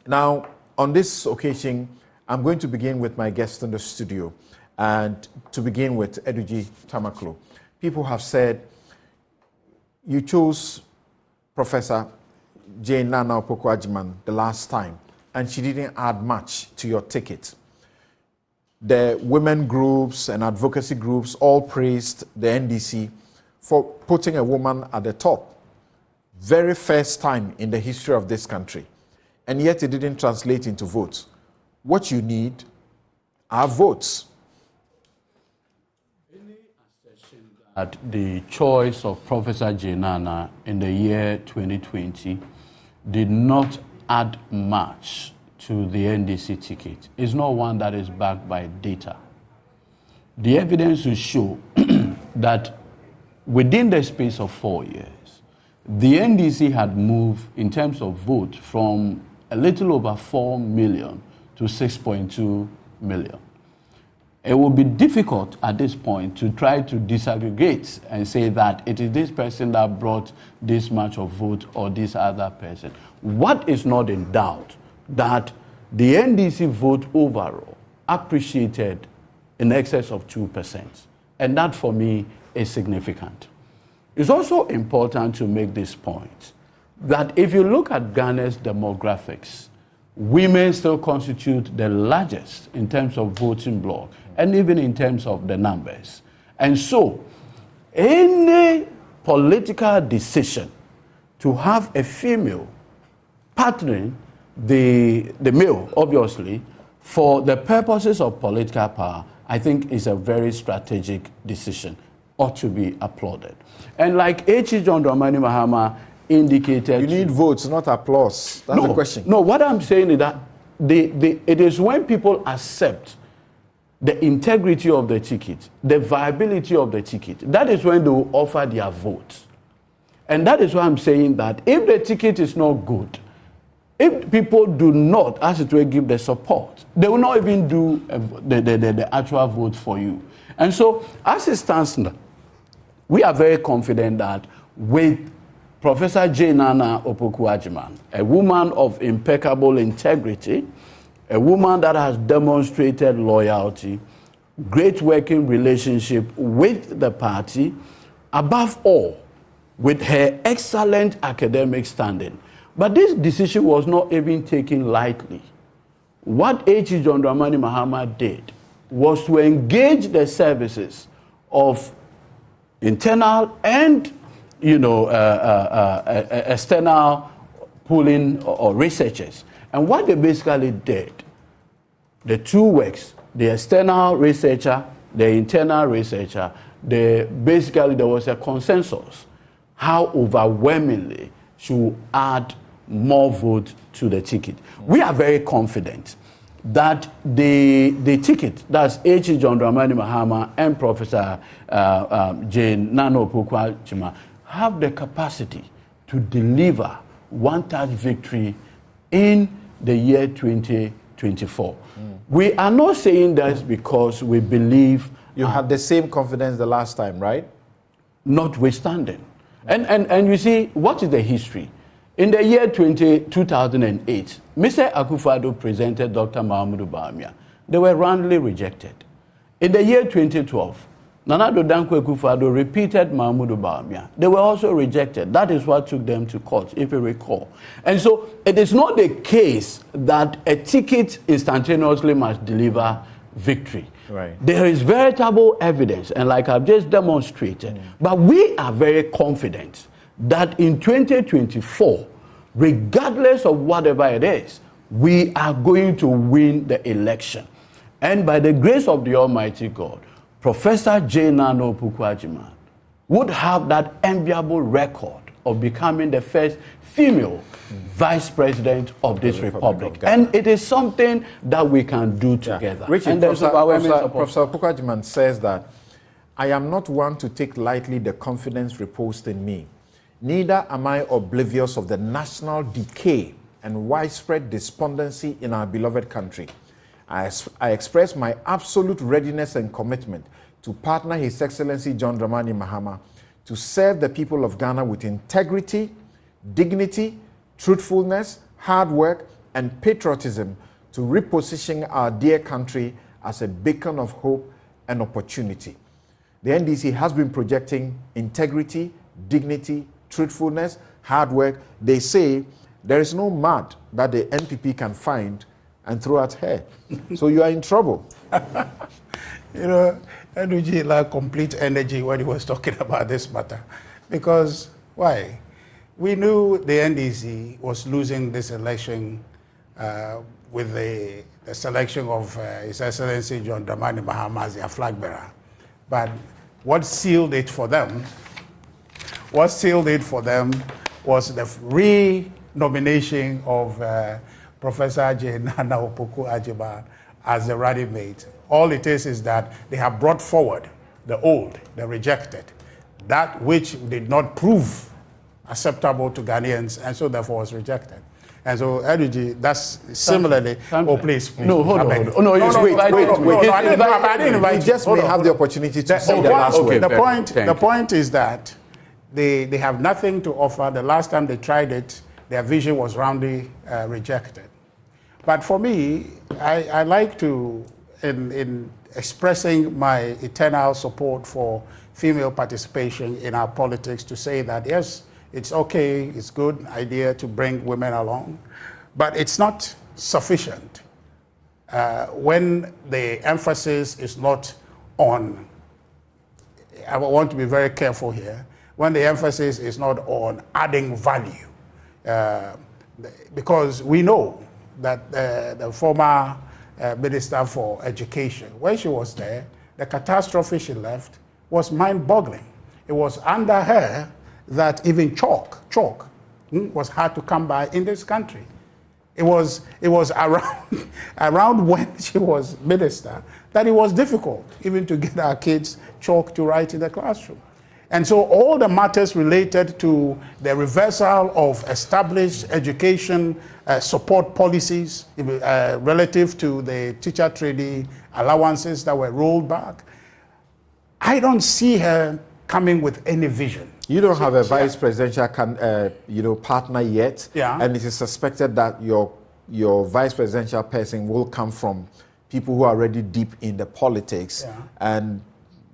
Now, on this occasion, I'm going to begin with my guest in the studio, and to begin with Eduji Tamaklo. People have said you chose Professor Jane Naana Opoku-Agyemang the last time, and she didn't add much to your ticket. The women groups and advocacy groups all praised the NDC for putting a woman at the top. Very first time in the history of this country. And yet it didn't translate into votes. What you need are votes. Any assertion that the choice of Professor Jane Naana in the year 2020 did not add much to the NDC ticket is not one that is backed by data. The evidence will show that within the space of 4 years, the NDC had moved in terms of vote from a little over 4 million to 6.2 million. It will be difficult at this point to try to disaggregate and say that it is this person that brought this much of vote or this other person. What is not in doubt that the NDC vote overall appreciated in excess of 2%. And that for me is significant. It's also important to make this point that if you look at Ghana's demographics, women still constitute the largest in terms of voting bloc and even in terms of the numbers. And so, any political decision to have a female partnering the male, obviously, for the purposes of political power, I think is a very strategic decision, ought to be applauded. And like H.E. John Dramani Mahama indicated... You need votes, not applause. That's the question. No, what I'm saying is that it is when people accept the integrity of the ticket, the viability of the ticket, that is when they will offer their votes. And that is why I'm saying that if the ticket is not good, if people do not, as it will, give the support, they will not even do the actual vote for you. And so, as it stands now, we are very confident that with Professor Jane Naana Opoku-Agyemang, a woman of impeccable integrity, a woman that has demonstrated loyalty, great working relationship with the party, above all, with her excellent academic standing. But this decision was not even taken lightly. What H.E. John Dramani Mahama did was to engage the services of internal and external pooling or researchers. And what they basically did, the two works, the external researcher, the internal researcher, basically there was a consensus how overwhelmingly should add more vote to the ticket. We are very confident that the ticket, that's H.E. John Dramani Mahama and Professor Jane Naana Opoku-Agyemang, have the capacity to deliver one-touch victory in the year 2024. We are not saying that because we believe... You had the same confidence the last time, right? Notwithstanding. And you see, what is the history? In the year 2008, Mr. Akufo-Addo presented Dr. Mahamudu Bawumia. They were roundly rejected. In the year 2012, Nana Danko Akufo-Addo repeated Mahamudu Bawumia. They were also rejected. That is what took them to court, if you recall. And so it is not the case that a ticket instantaneously must deliver victory. Right. There is veritable evidence, and like I've just demonstrated, but we are very confident that in 2024, regardless of whatever it is, we are going to win the election. And by the grace of the Almighty God, Professor Jane Naana Opoku-Agyemang would have that enviable record of becoming the first female vice president of this republic. And it is something that we can do together. Richard, Professor Opoku-Agyemang says that, I am not one to take lightly the confidence reposed in me. Neither am I oblivious of the national decay and widespread despondency in our beloved country. I express my absolute readiness and commitment to partner His Excellency John Dramani Mahama to serve the people of Ghana with integrity, dignity, truthfulness, hard work, and patriotism to reposition our dear country as a beacon of hope and opportunity. The NDC has been projecting integrity, dignity, truthfulness, hard work. They say there is no mud that the NPP can find and throw at her. So you are in trouble. You know, Eduji like complete energy when he was talking about this matter. Because, why? We knew the NDC was losing this election with the selection of His Excellency John Dramani Mahama as their flag bearer. But what sealed it for them was the re-nomination of Professor Naana Opoku-Agyemang as the running mate. All it is that they have brought forward the old, the rejected, that which did not prove acceptable to Ghanaians, and so therefore was rejected. And so, Eduji, that's similarly. Oh, please. No, hold on. Wait. I didn't invite you. Just may have the opportunity to say the last word. The point is that they have nothing to offer. The last time they tried it, their vision was roundly rejected. But for me, I like to, in expressing my eternal support for female participation in our politics, to say that, yes, it's okay, it's a good idea to bring women along, but it's not sufficient when the emphasis is not on, I want to be very careful here, when the emphasis is not on adding value. Because we know that the former Minister for Education, when she was there, the catastrophe she left was mind-boggling. It was under her that even chalk was hard to come by in this country. It was around when she was minister that it was difficult even to get our kids chalk to write in the classroom. And so all the matters related to the reversal of established education support policies relative to the teacher trainee allowances that were rolled back, I don't see her coming with any vision. You don't have a vice presidential partner yet, and it is suspected that your vice presidential person will come from people who are already deep in the politics, and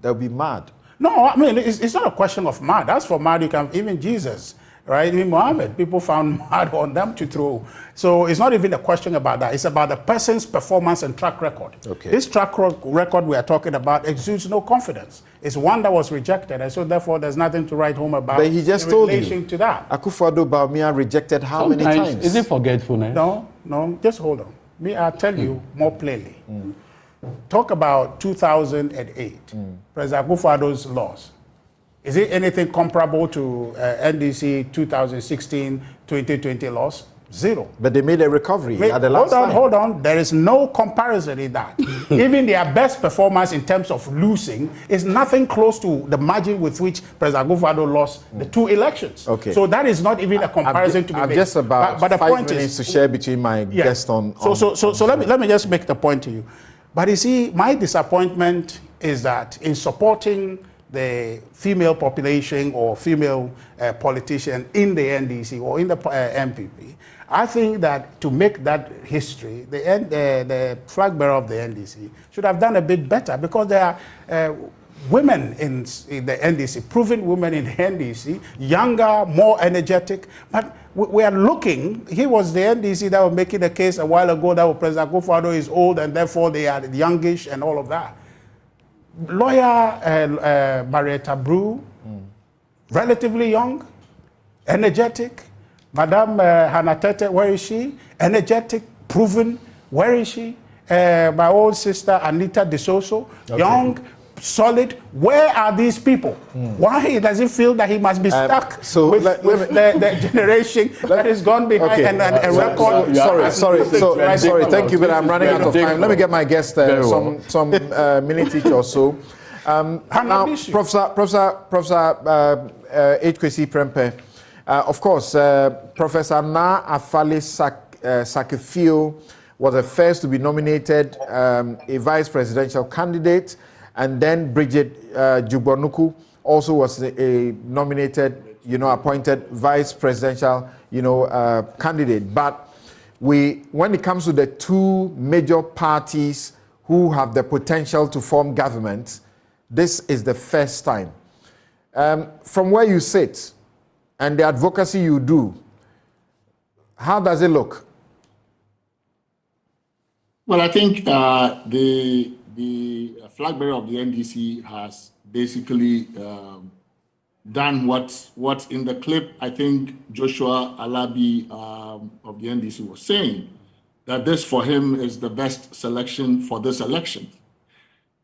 they'll be mad. No, I mean, it's not a question of mad. As for mad, you can, even Jesus, right? Even Muhammad, people found mad on them to throw. So it's not even a question about that. It's about the person's performance and track record. Okay. This track record we are talking about exudes no confidence. It's one that was rejected, and so therefore there's nothing to write home about. But he just told you. In relation to that. Akufo-Addo Bawumia rejected how many times? Is it forgetfulness? No, just hold on. I'll tell you more plainly. Talk about 2008, President Akufo-Addo's loss. Is it anything comparable to NDC 2016-2020 loss? Zero. But they made a recovery at the last time. Hold on. There is no comparison in that. Even their best performance in terms of losing is nothing close to the margin with which President Akufo-Addo lost the two elections. Okay. So that is not even a comparison to be made. I've just about but the 5 point minutes to share between my guest on. So let me just make the point to you. But you see, my disappointment is that in supporting the female population or female politician in the NDC or in the MPP, I think that to make that history, the flag bearer of the NDC should have done a bit better, because there are women in the NDC, proven women in the NDC, younger, more energetic, but we are looking, he was the NDC that was making the case a while ago that President Akufo-Addo is old and therefore they are youngish and all of that. Lawyer Marietta Brew, relatively young, energetic. Madam Hannah Tete, where is she? Energetic, proven, where is she? My old sister Anita DeSoso, young, solid. Where are these people? Why does he feel that he must be stuck with the generation that has gone behind and record? Sorry. Thank you, but I'm running out of time. Let me get my guest some minute each or so. Now, Professor Kwesi Prempeh. Of course, Professor Na Afali Sakefio was the first to be nominated a vice presidential candidate, and then Bridget Jugbonuku also was a nominated, appointed vice presidential, candidate. But when it comes to the two major parties who have the potential to form government, this is the first time. From where you sit and the advocacy you do, how does it look? Well, I think the flag bearer of the NDC has basically done what in the clip I think Joshua Alabi of the NDC was saying, that this for him is the best selection for this election,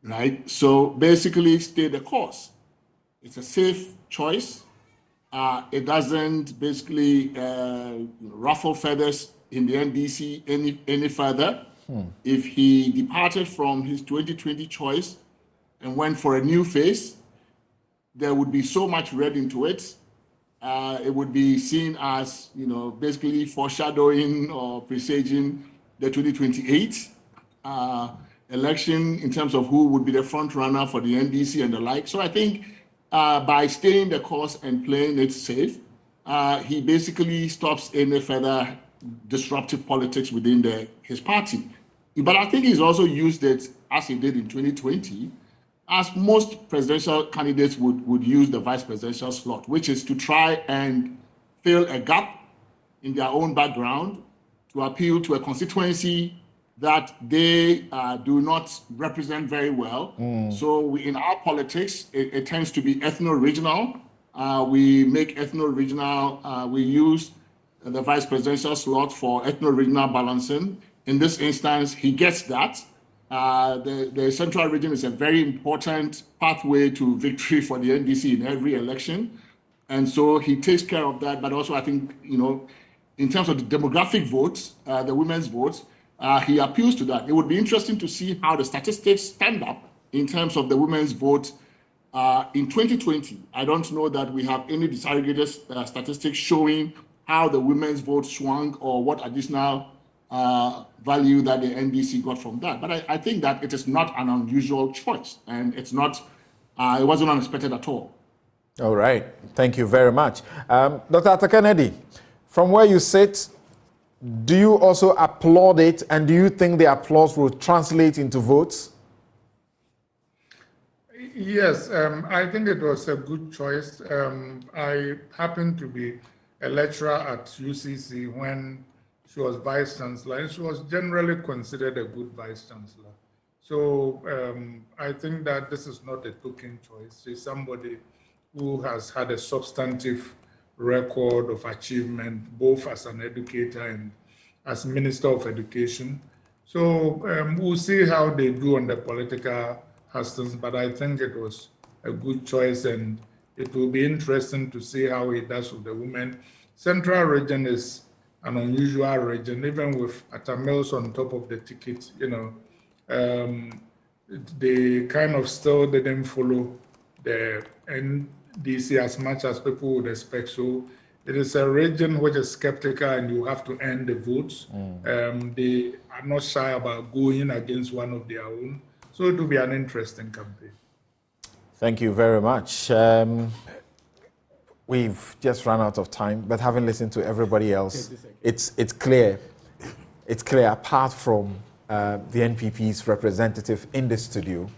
right? So basically stay the course. It's a safe choice. It doesn't basically ruffle feathers in the NDC any further. If he departed from his 2020 choice and went for a new phase, there would be so much read into it. It would be seen as, basically foreshadowing or presaging the 2028 election in terms of who would be the front runner for the NDC and the like. So I think by staying the course and playing it safe, he basically stops any further disruptive politics within his party. But I think he's also used it, as he did in 2020, as most presidential candidates would use the vice presidential slot, which is to try and fill a gap in their own background to appeal to a constituency that they do not represent very well. So in our politics, it tends to be ethno-regional. We make ethno-regional, we use the vice presidential slot for ethno-regional balancing. In this instance, he gets that. The central region is a very important pathway to victory for the NDC in every election. And so he takes care of that. But also, I think, in terms of the demographic votes, the women's votes, he appeals to that. It would be interesting to see how the statistics stand up in terms of the women's vote in 2020. I don't know that we have any disaggregated statistics showing how the women's vote swung or what additional value that the NDC got from that. But I think that it is not an unusual choice, and it's not, it wasn't unexpected at all. All right. Thank you very much. Dr. Kennedy, from where you sit, do you also applaud it, and do you think the applause will translate into votes? Yes, I think it was a good choice. I happened to be a lecturer at UCC when she was vice chancellor, and she was generally considered a good vice chancellor. So I think that this is not a token choice. She's somebody who has had a substantive record of achievement, both as an educator and as Minister of Education. So we'll see how they do on the political hustings, but I think it was a good choice, and it will be interesting to see how he does with the women. Central region is an unusual region, even with Atta Mills on top of the ticket, they kind of still didn't follow the NDC as much as people would expect. So it is a region which is skeptical, and you have to earn the votes. They are not shy about going against one of their own. So it will be an interesting campaign. Thank you very much. We've just run out of time, but having listened to everybody else, it's clear. It's clear, apart from the NPP's representative in the studio,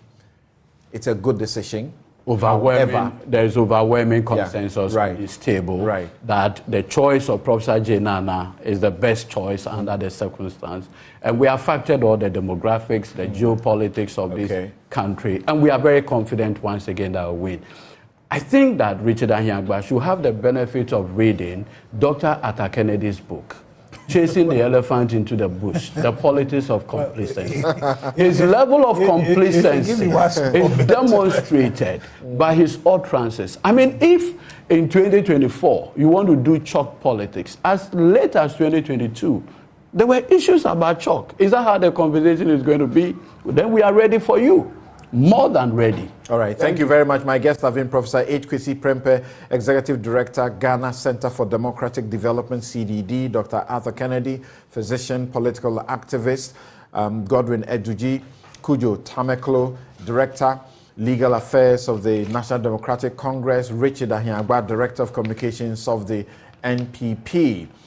it's a good decision. There is overwhelming consensus right, at this table right, that the choice of Professor Jane Naana is the best choice under the circumstance. And we have factored all the demographics, the geopolitics of this country, and we are very confident once again that we'll win. I think that Richard Ahiagba should have the benefit of reading Dr. Atta Kennedy's book, Chasing the Elephant into the Bush, The Politics of Complacency. His level of complacency is demonstrated by his utterances. I mean, if in 2024 you want to do chalk politics, as late as 2022, there were issues about chalk. Is that how the conversation is going to be? Then we are ready for you. More than ready. All right. Thank you very much. My guests have been Professor H. Kwesi Prempeh, Executive Director, Ghana Center for Democratic Development, CDD, Dr. Arthur Kennedy, physician, political activist, Godwin Eduji, Kujo Tameklo, Director, Legal Affairs of the National Democratic Congress, Richard Ahiagba, Director of Communications of the NPP.